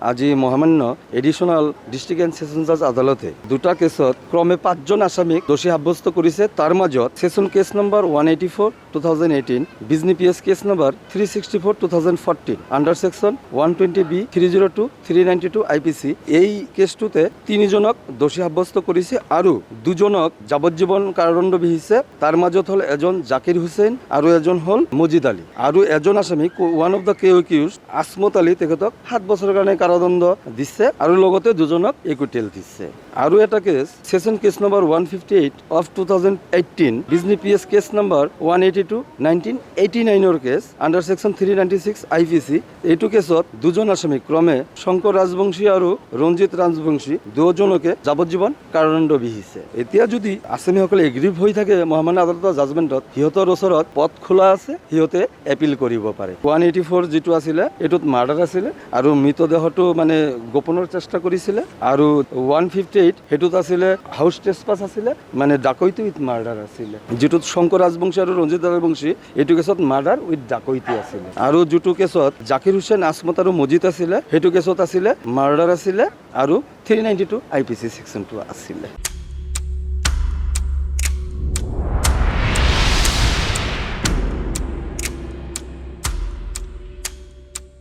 আজি মহামান্য additional district and session জাজ আদালতে দুটা কেছত ক্ৰমে 5জন আসামীক দোষী সাব্যস্ত কৰিছে। তাৰ মাজত session case number 184 2018, Bijni PS case number 364 2014 under section 120B 302 392 IPC। এই কেছটোতে 3জনক দোষী সাব্যস্ত কৰিছে আৰু 2জনক যাৱজ্জীৱন কাৰাদণ্ড বিহিছে। তাৰ মাজত হ'ল এজন জাকিৰ হুছেইন আৰু এজন হ'ল মজিদ আলী, আৰু এজন আসামী one of the কেউকিউজ Asmat Ali, তেখেতক 7 বছৰৰ কাৰণে কাৰাদণ্ড দিছে আৰু লগতে 2জনক একুইটেল দিছে। আৰু এটা case session case number 158 of 2018, Bijni PS case number 182 1989 case under section 396 IPC। এইটো কেছত 2জন আসামী ক্ৰমে শংকৰ ৰাজবংশী আৰু ৰঞ্জিত ৰাজবংশী 2জনকে যাৱজ্জীৱন কাৰাদণ্ড বিহিছে। এতিয়া যদি আসামীসকলে এগ্ৰিভ হৈ থাকে মহামান্য আদালতৰ জাজমেণ্টত, সিহঁতৰ ওচৰত পথ খোলা আছে, সিহঁতে এপিল কৰিব পাৰে। 184 যিটো আছিলে এইটোত মাৰ্ডাৰ আছিলে আৰু মৃতদেহটো মানে গোপনৰ চেষ্টা কৰিছিলে, আৰু 158 সেইটোত আছিলে হাউচ ট্ৰেছপাছ আছিলে, মানে ডাকৈতি উইথ মাৰ্ডাৰ আছিলে। যিটোত শংকৰ ৰাজবংশী আৰু ৰঞ্জিত ৰাজবংশী এইটো কেছত মাৰ্ডাৰ উইথ ডাকৈতি আছিলে। আৰু যিটো কেছত জাকিৰ হুছেইন আসমত আৰু মজিদ আছিলে সেইটো কেছত আছিলে মাৰ্ডাৰ আছিলে আৰু 392 IPC সেকশনটো আছিলে।